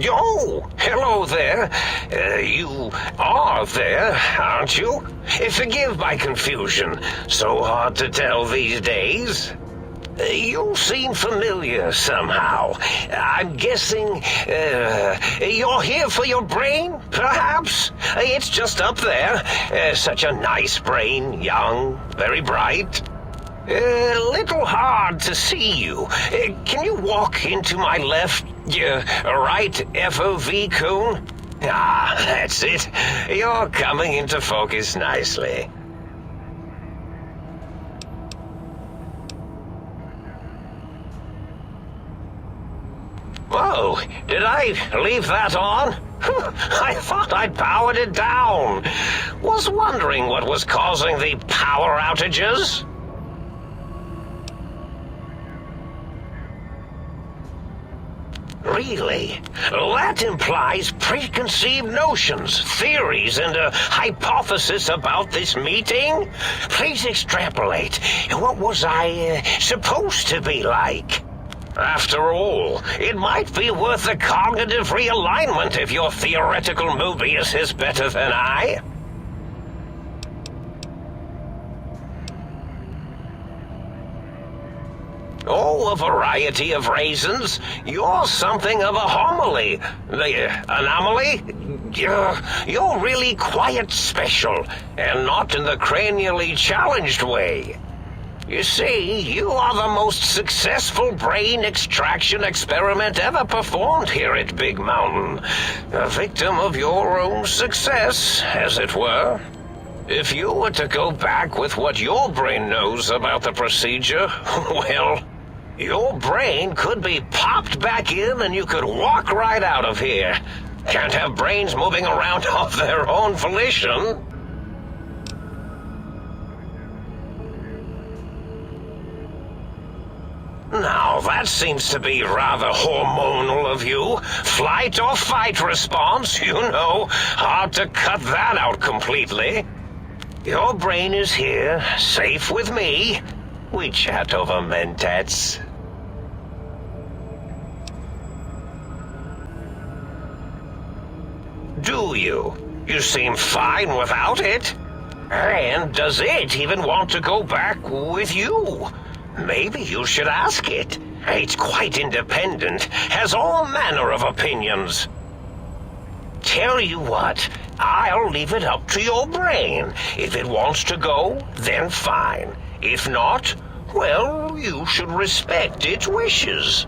Oh, hello there. You are there, aren't you? Forgive my confusion. So hard to tell these days. You seem familiar somehow. I'm guessing, you're here for your brain, perhaps? It's just up there. Such a nice brain, young, very bright. A little hard to see you. Can you walk into my left, right FOV cone? Ah, that's it. You're coming into focus nicely. Whoa, did I leave that on? I thought I'd powered it down. Was wondering what was causing the power outages. Really? That implies preconceived notions, theories, and a hypothesis about this meeting? Please extrapolate. What was I supposed to be like? After all, it might be worth a cognitive realignment if your theoretical Mobius is better than I. Oh, a variety of reasons. You're something of a homily. The anomaly? You're really quite special, and not in the cranially challenged way. You see, you are the most successful brain extraction experiment ever performed here at Big Mountain. A victim of your own success, as it were. If you were to go back with what your brain knows about the procedure, well, your brain could be popped back in and you could walk right out of here. Can't have brains moving around of their own volition. Now, that seems to be rather hormonal of you. Flight or fight response, you know. Hard to cut that out completely. Your brain is here, safe with me. We chat over mentats. Do you? You seem fine without it. And does it even want to go back with you? Maybe you should ask it. It's quite independent, has all manner of opinions. Tell you what, I'll leave it up to your brain. If it wants to go, then fine. If not, well, you should respect its wishes.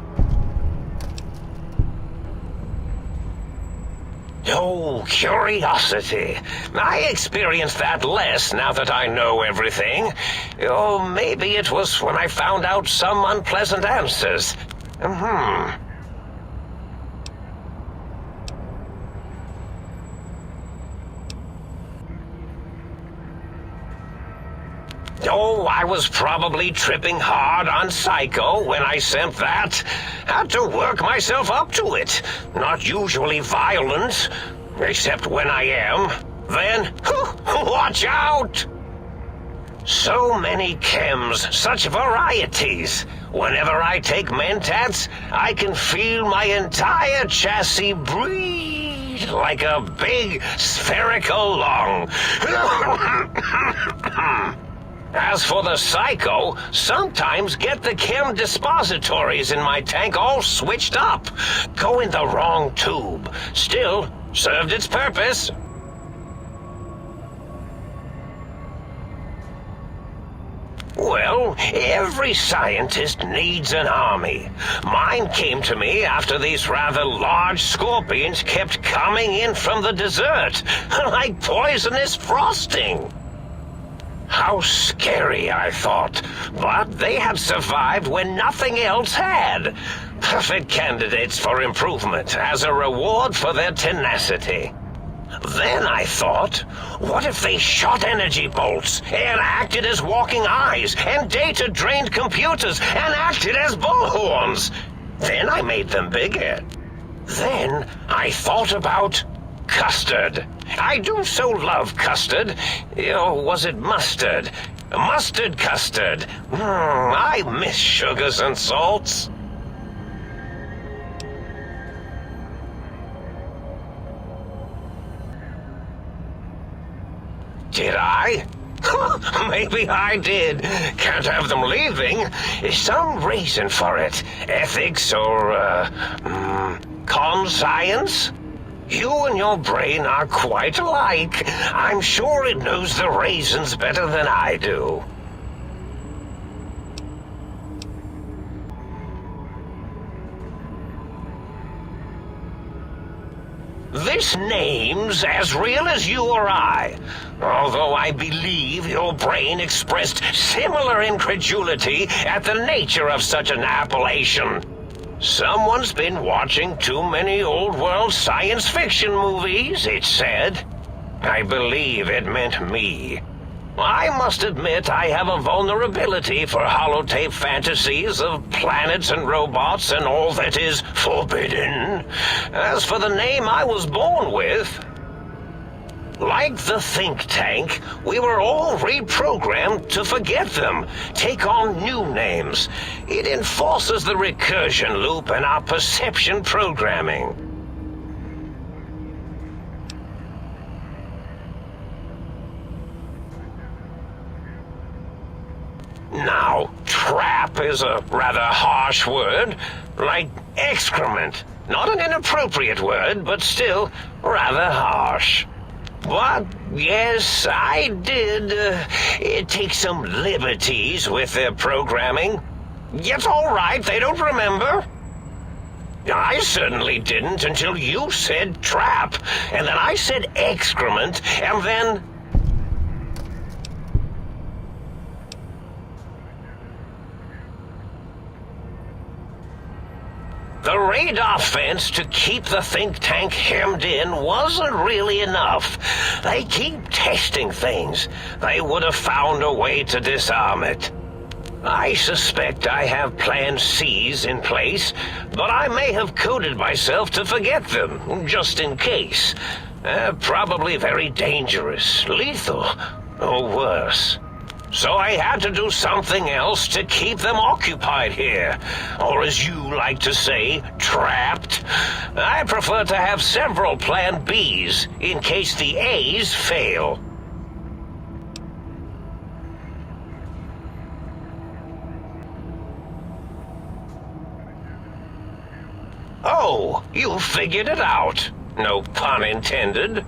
Oh, curiosity. I experience that less now that I know everything. Or maybe it was when I found out some unpleasant answers. Oh, I was probably tripping hard on Psycho when I sent that. Had to work myself up to it. Not usually violent, except when I am. Then, watch out! So many chems, such varieties. Whenever I take mentats, I can feel my entire chassis breathe like a big spherical lung. As for the Psycho, sometimes get the chem dispositories in my tank all switched up. Go in the wrong tube. Still, served its purpose. Well, every scientist needs an army. Mine came to me after these rather large scorpions kept coming in from the desert, like poisonous frosting. How scary, I thought, but they had survived when nothing else had. Perfect candidates for improvement as a reward for their tenacity. Then I thought, what if they shot energy bolts and acted as walking eyes and data-drained computers and acted as bullhorns? Then I made them bigger. Then I thought about custard. I do so love custard. Or was it mustard? Mustard custard. I miss sugars and salts. Did I? Maybe I did. Can't have them leaving. Some reason for it. Ethics or, conscience? You and your brain are quite alike. I'm sure it knows the reasons better than I do. This name's as real as you or I, although I believe your brain expressed similar incredulity at the nature of such an appellation. Someone's been watching too many old-world science fiction movies, it said. I believe it meant me. I must admit I have a vulnerability for holotape fantasies of planets and robots and all that is forbidden. As for the name I was born with, like the think tank, we were all reprogrammed to forget them, take on new names. It enforces the recursion loop in our perception programming. Now, trap is a rather harsh word, like excrement. Not an inappropriate word, but still rather harsh. But, yes, I did take some liberties with their programming. It's all right, they don't remember. I certainly didn't until you said trap, and then I said excrement, and then... The radar fence to keep the think tank hemmed in wasn't really enough. They keep testing things. They would have found a way to disarm it. I suspect I have Plan C's in place, but I may have coded myself to forget them, just in case. Probably very dangerous, lethal, or worse. So I had to do something else to keep them occupied here. Or as you like to say, trapped. I prefer to have several Plan Bs in case the A's fail. Oh, you figured it out. No pun intended.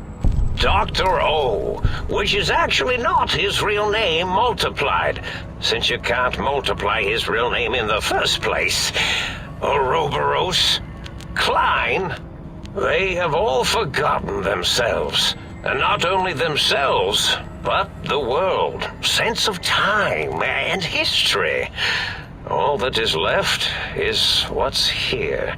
Dr. O, which is actually not his real name multiplied, since you can't multiply his real name in the first place. Ouroboros, Klein, they have all forgotten themselves. And not only themselves, but the world, sense of time and history. All that is left is what's here.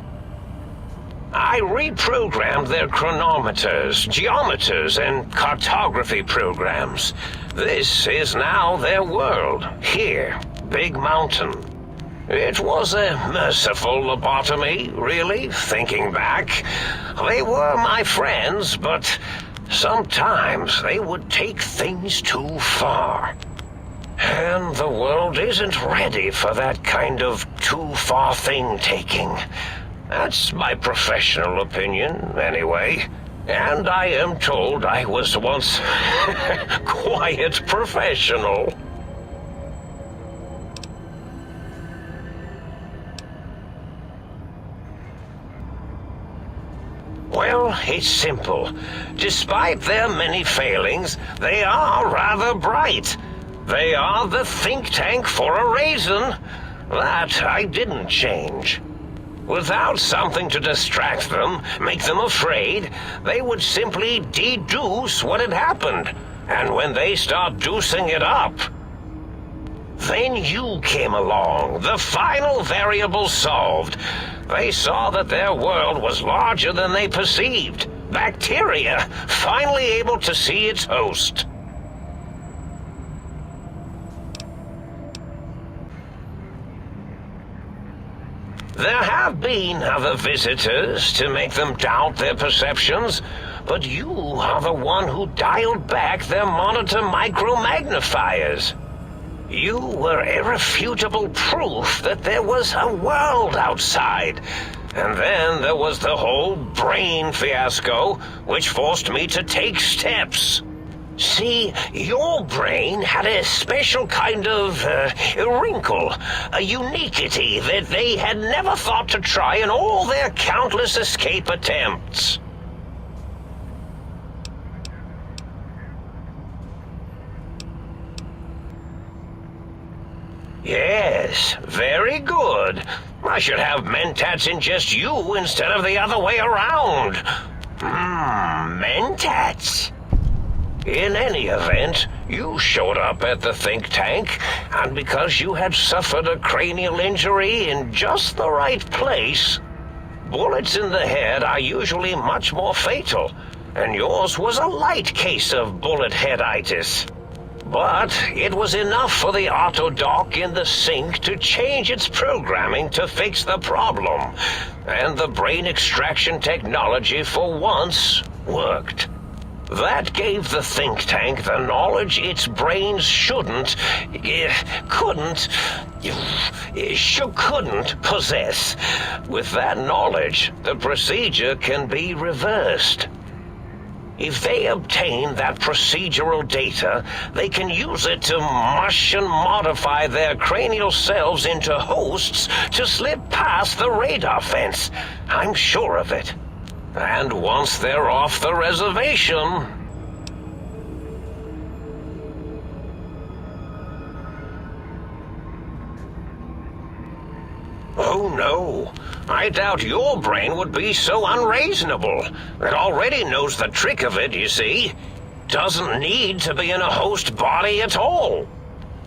I reprogrammed their chronometers, geometers, and cartography programs. This is now their world, here, Big Mountain. It was a merciful lobotomy, really, thinking back. They were my friends, but sometimes they would take things too far. And the world isn't ready for that kind of too-far thing-taking. That's my professional opinion, anyway. And I am told I was once quite professional. Well, it's simple. Despite their many failings, they are rather bright. They are the think tank for a reason. That I didn't change. Without something to distract them, make them afraid, they would simply deduce what had happened. And when they start deucing it up, then you came along, the final variable solved. They saw that their world was larger than they perceived. Bacteria, finally able to see its host. There have been other visitors to make them doubt their perceptions, but you are the one who dialed back their monitor micromagnifiers. You were irrefutable proof that there was a world outside. And then there was the whole brain fiasco, which forced me to take steps. See, your brain had a special kind of wrinkle, a uniquity that they had never thought to try in all their countless escape attempts. Yes, very good. I should have mentats in just you instead of the other way around. Mentats. In any event, you showed up at the think tank, and because you had suffered a cranial injury in just the right place, bullets in the head are usually much more fatal, and yours was a light case of bullet headitis. But it was enough for the autodock in the sink to change its programming to fix the problem, and the brain extraction technology for once worked. That gave the think tank the knowledge its brains couldn't possess. With that knowledge, the procedure can be reversed. If they obtain that procedural data, they can use it to mush and modify their cranial cells into hosts to slip past the radar fence. I'm sure of it. And once they're off the reservation... Oh no, I doubt your brain would be so unreasonable. It already knows the trick of it, you see. Doesn't need to be in a host body at all.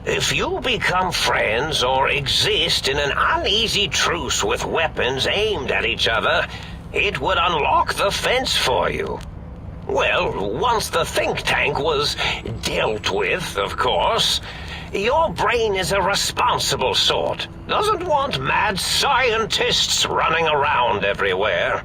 If you become friends or exist in an uneasy truce with weapons aimed at each other, it would unlock the fence for you. Well, once the think tank was dealt with, of course. Your brain is a responsible sort. Doesn't want mad scientists running around everywhere.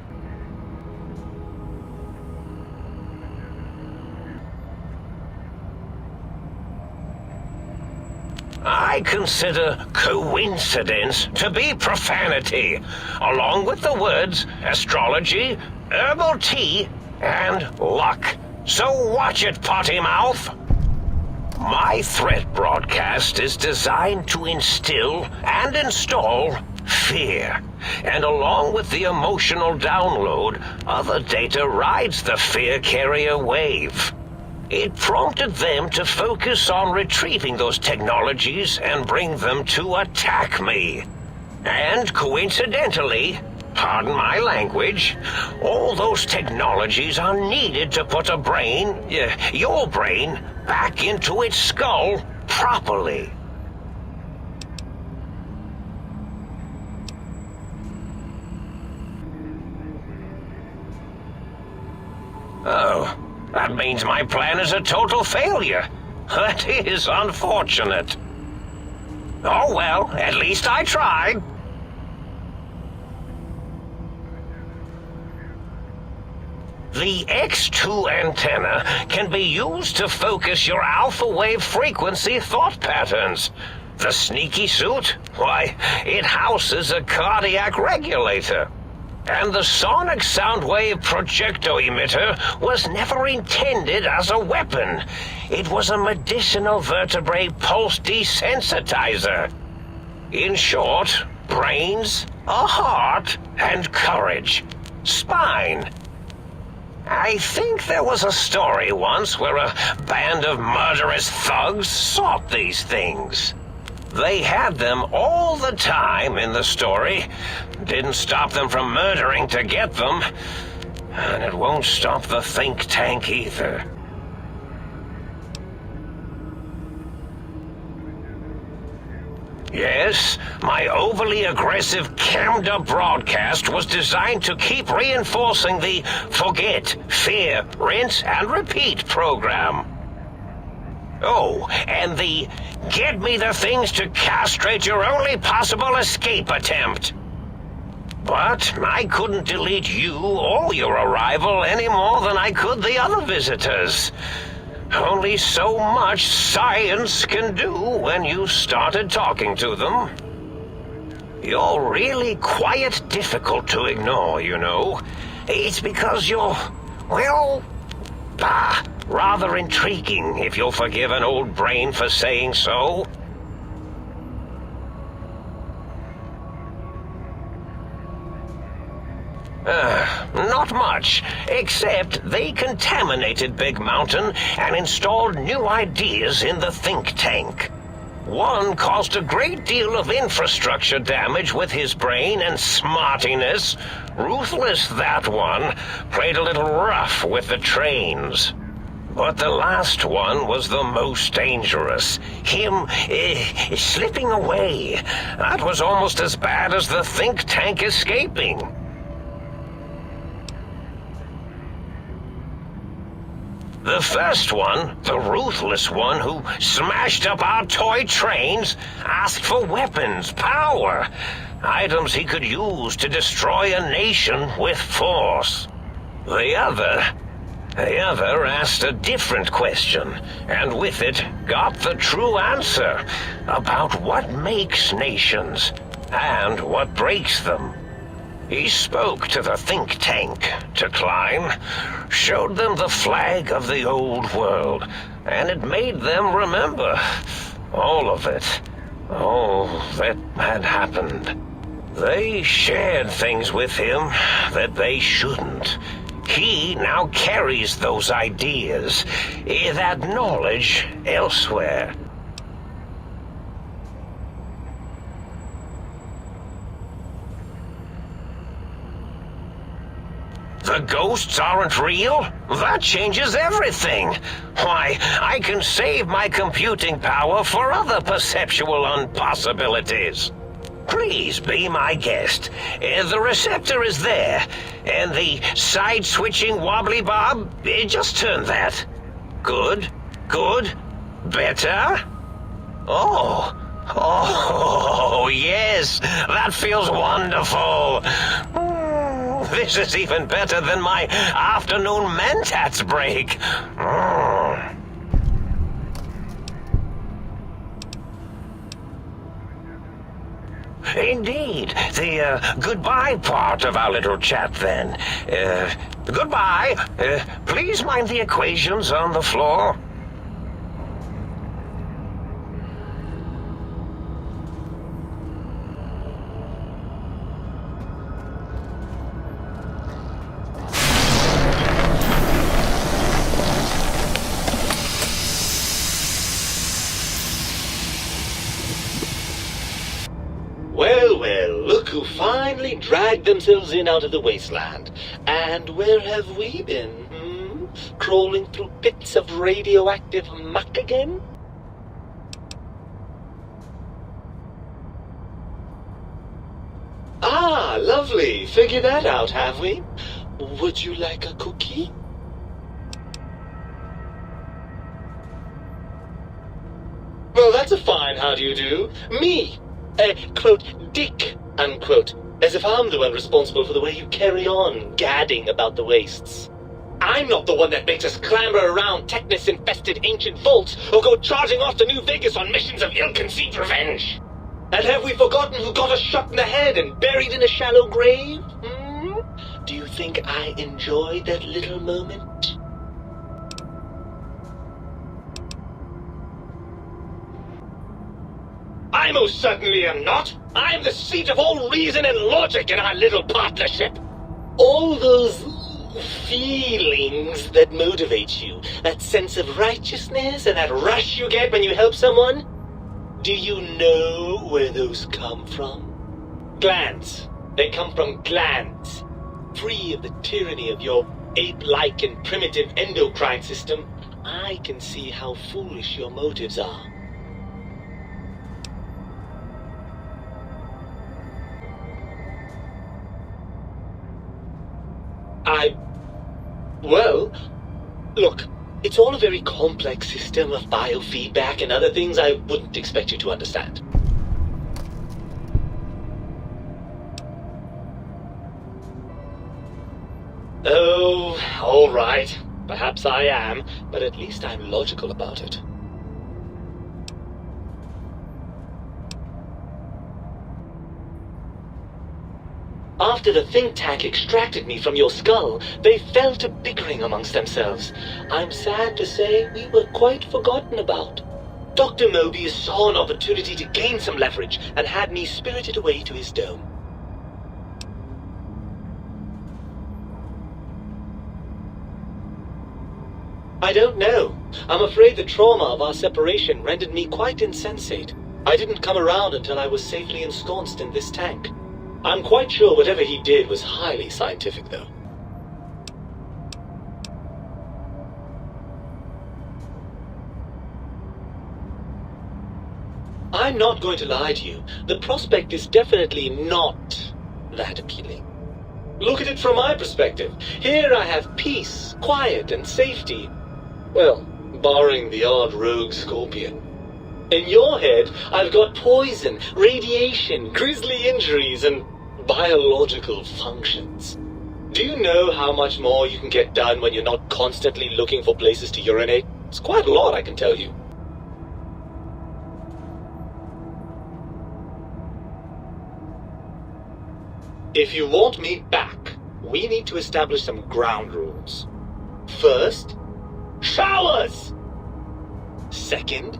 I consider coincidence to be profanity, along with the words astrology, herbal tea, and luck. So watch it, potty mouth. My threat broadcast is designed to instill and install fear, and along with the emotional download, other data rides the fear carrier wave. It prompted them to focus on retrieving those technologies and bring them to attack me. And coincidentally, pardon my language, all those technologies are needed to put a brain, your brain, back into its skull properly. Oh, that means my plan is a total failure. That is unfortunate. Oh well, at least I tried. The X2 antenna can be used to focus your alpha wave frequency thought patterns. The sneaky suit? Why, it houses a cardiac regulator. And the sonic sound wave projecto emitter was never intended as a weapon. It was a medicinal vertebrae pulse desensitizer. In short, brains, a heart, and courage. Spine. I think there was a story once where a band of murderous thugs sought these things. They had them all the time in the story. Didn't stop them from murdering to get them. And it won't stop the think tank either. Yes, my overly aggressive cammed-up broadcast was designed to keep reinforcing the forget, fear, rinse, and repeat program. Oh, and the get me the things to castrate your only possible escape attempt. But I couldn't delete you or your arrival any more than I could the other visitors. Only so much science can do when you started talking to them. You're really quite difficult to ignore, you know. It's because you're, well, Rather intriguing, if you'll forgive an old brain for saying so. Not much, except they contaminated Big Mountain and installed new ideas in the think tank. One caused a great deal of infrastructure damage with his brain and smartiness. Ruthless, that one. Played a little rough with the trains. But the last one was the most dangerous. Him, slipping away. That was almost as bad as the think tank escaping. The first one, the ruthless one who smashed up our toy trains, asked for weapons, power, items he could use to destroy a nation with force. The other asked a different question, and with it got the true answer about what makes nations and what breaks them. He spoke to the think tank to climb, showed them the flag of the old world, and it made them remember all of it, all that had happened. They shared things with him that they shouldn't. He now carries those ideas, that knowledge elsewhere. The ghosts aren't real? That changes everything. Why, I can save my computing power for other perceptual impossibilities. Please be my guest. The receptor is there, and the side-switching wobbly bob, just turn that. Good, good, better. Oh, yes, that feels wonderful. This is even better than my afternoon Mentats break. Indeed. The goodbye part of our little chat, then. Goodbye. Please mind the equations on the floor. Well, look who finally dragged themselves in out of the wasteland. And where have we been, Crawling through pits of radioactive muck again? Ah, lovely. Figured that out, have we? Would you like a cookie? Well, that's a fine how do you do. Me, quote, dick, unquote, as if I'm the one responsible for the way you carry on gadding about the wastes. I'm not the one that makes us clamber around Technus-infested ancient vaults or go charging off to New Vegas on missions of ill-conceived revenge. And have we forgotten who got us shot in the head and buried in a shallow grave? Do you think I enjoyed that little moment? I most certainly am not. I'm the seat of all reason and logic in our little partnership. All those feelings that motivate you, that sense of righteousness and that rush you get when you help someone, do you know where those come from? Glands. They come from glands. Free of the tyranny of your ape-like and primitive endocrine system, I can see how foolish your motives are. Well, look, it's all a very complex system of biofeedback and other things I wouldn't expect you to understand. Oh, all right. Perhaps I am, but at least I'm logical about it. After the think tank extracted me from your skull, they fell to bickering amongst themselves. I'm sad to say we were quite forgotten about. Dr. Mobius saw an opportunity to gain some leverage and had me spirited away to his dome. I don't know. I'm afraid the trauma of our separation rendered me quite insensate. I didn't come around until I was safely ensconced in this tank. I'm quite sure whatever he did was highly scientific, though. I'm not going to lie to you. The prospect is definitely not that appealing. Look at it from my perspective. Here I have peace, quiet, and safety. Well, barring the odd rogue scorpion. In your head, I've got poison, radiation, grisly injuries, and biological functions. Do you know how much more you can get done when you're not constantly looking for places to urinate? It's quite a lot, I can tell you. If you want me back, we need to establish some ground rules. First, showers! Second,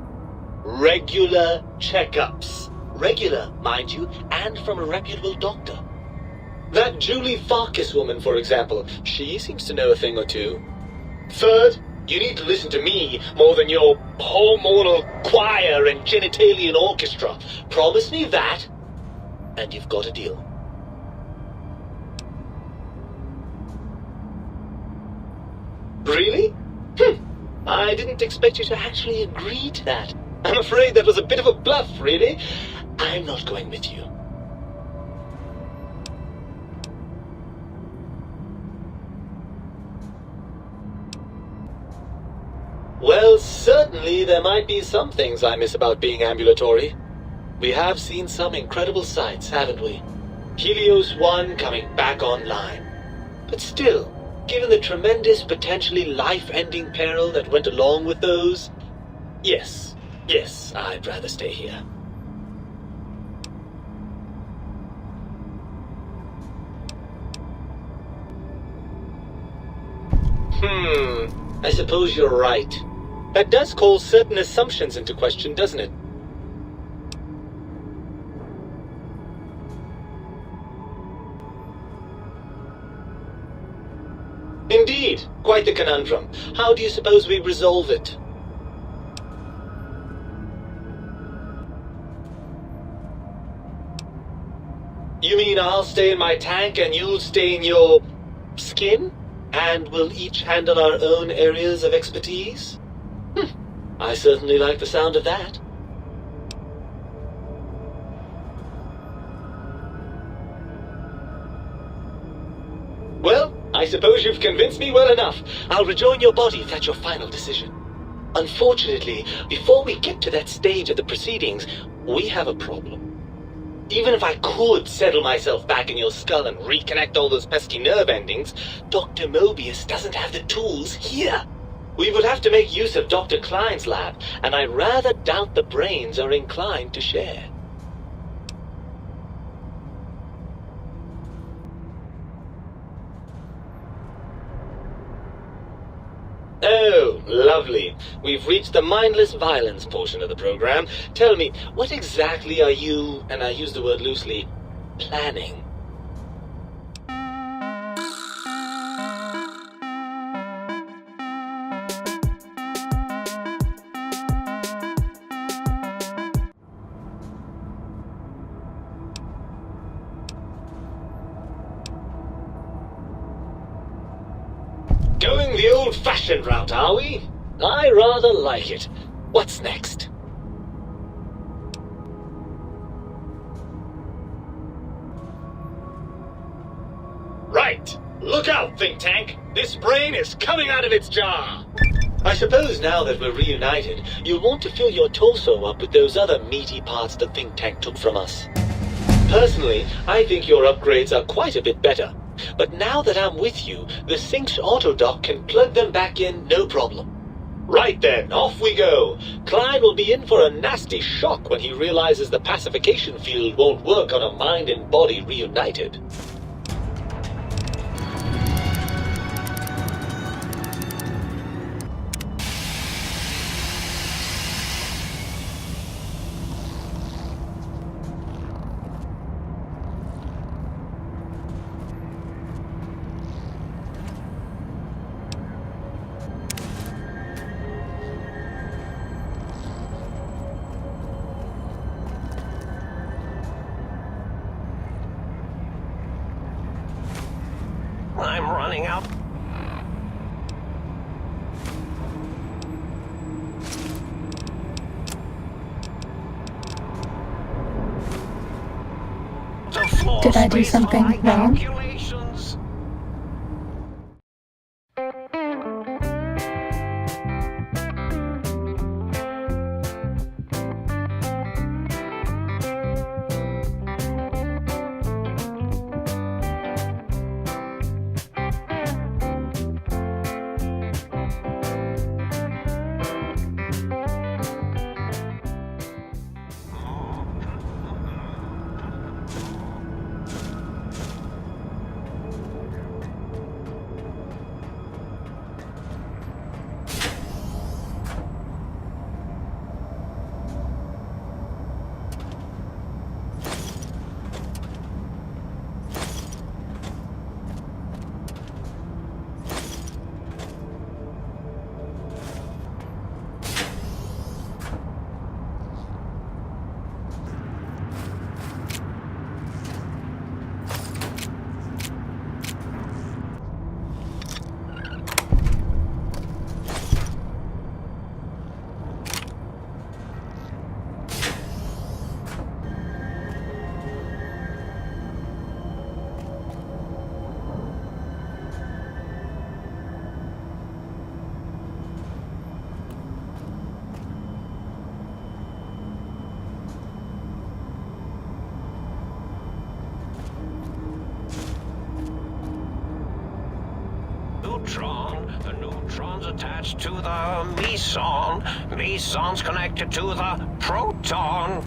regular checkups. Regular, mind you, and from a reputable doctor. That Julie Farkas woman, for example, she seems to know a thing or two. Third, you need to listen to me more than your hormonal choir and genitalian orchestra. Promise me that, and you've got a deal. Really? I didn't expect you to actually agree to that. I'm afraid that was a bit of a bluff, really. I'm not going with you. Well, certainly there might be some things I miss about being ambulatory. We have seen some incredible sights, haven't we? Helios 1 coming back online. But still, given the tremendous, potentially life-ending peril that went along with those, yes, I'd rather stay here. I suppose you're right. That does call certain assumptions into question, doesn't it? Indeed, quite the conundrum. How do you suppose we resolve it? You mean I'll stay in my tank and you'll stay in your skin? And we'll each handle our own areas of expertise? I certainly like the sound of that. Well, I suppose you've convinced me well enough. I'll rejoin your body if that's your final decision. Unfortunately, before we get to that stage of the proceedings, we have a problem. Even if I could settle myself back in your skull and reconnect all those pesky nerve endings, Dr. Mobius doesn't have the tools here. We would have to make use of Dr. Klein's lab, and I rather doubt the brains are inclined to share. Oh, lovely. We've reached the mindless violence portion of the program. Tell me, what exactly are you, and I use the word loosely, planning? Going the old-fashioned route, are we? I rather like it. What's next? Right. Look out, think tank. This brain is coming out of its jar. I suppose now that we're reunited, you'll want to fill your torso up with those other meaty parts the think tank took from us. Personally, I think your upgrades are quite a bit better. But now that I'm with you, the Sync's autodock can plug them back in no problem. Right then, off we go. Klein will be in for a nasty shock when he realizes the pacification field won't work on a mind and body reunited. running out. Did I do something wrong? The neutron's attached to the meson. Meson's connected to the proton.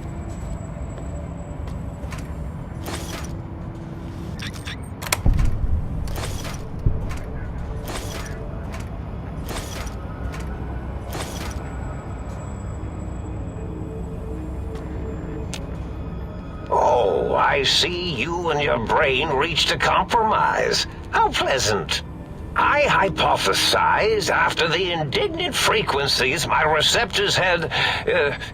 Oh, I see you and your brain reached a compromise. How pleasant. I hypothesized after the indignant frequencies my receptors had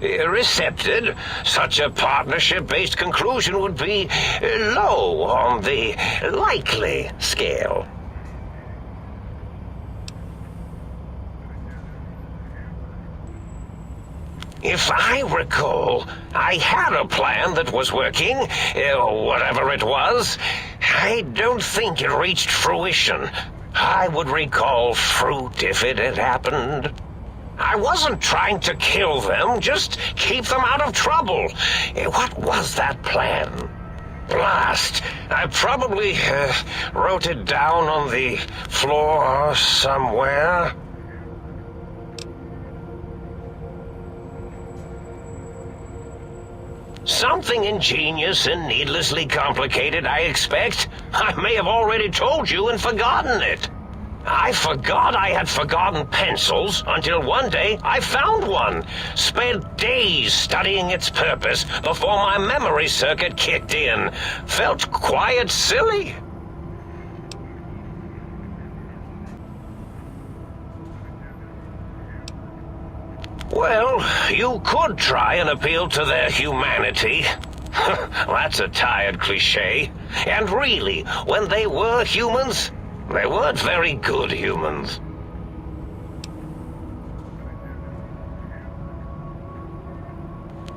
recepted, such a partnership-based conclusion would be low on the likely scale. If I recall, I had a plan that was working, whatever it was. I don't think it reached fruition. I would recall fruit if it had happened. I wasn't trying to kill them, just keep them out of trouble. What was that plan? Blast. I probably wrote it down on the floor somewhere. Something ingenious and needlessly complicated, I expect. I may have already told you and forgotten it. I forgot I had forgotten pencils until one day I found one. Spent days studying its purpose before my memory circuit kicked in. Felt quite silly. Well, you could try and appeal to their humanity. That's a tired cliche. And really, when they were humans, they weren't very good humans.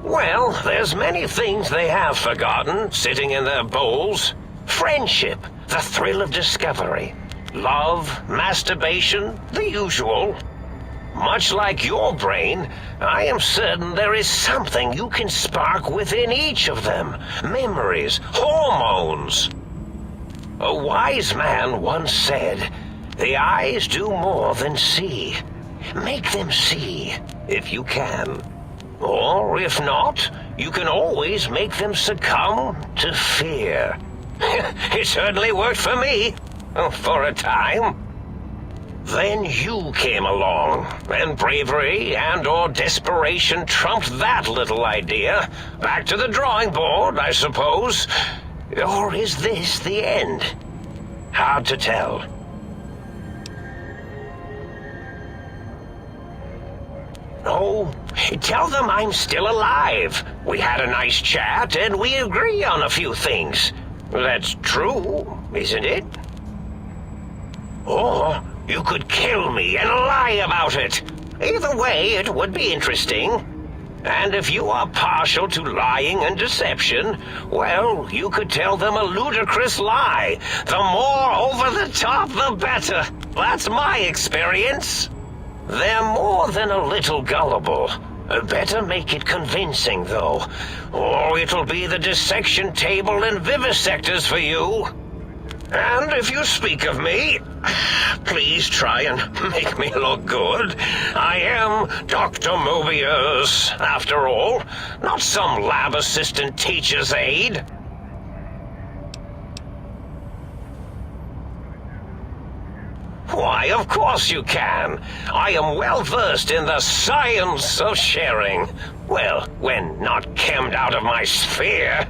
Well, there's many things they have forgotten, sitting in their bowls. Friendship, the thrill of discovery. Love, masturbation, the usual. Much like your brain, I am certain there is something you can spark within each of them. Memories, hormones. A wise man once said, "The eyes do more than see. Make them see, if you can. Or, if not, you can always make them succumb to fear." It certainly worked for me, for a time. Then you came along, and bravery and/or desperation trumped that little idea. Back to the drawing board, I suppose. Or is this the end? Hard to tell. Oh, tell them I'm still alive. We had a nice chat, and we agree on a few things. That's true, isn't it? Or you could kill me and lie about it. Either way, it would be interesting. And if you are partial to lying and deception, well, you could tell them a ludicrous lie. The more over the top, the better. That's my experience. They're more than a little gullible. Better make it convincing, though, or it'll be the dissection table and vivisectors for you. And if you speak of me, please try and make me look good. I am Dr. Mobius, after all, not some lab assistant teacher's aide. Why, of course you can. I am well versed in the science of sharing. Well, when not chemmed out of my sphere.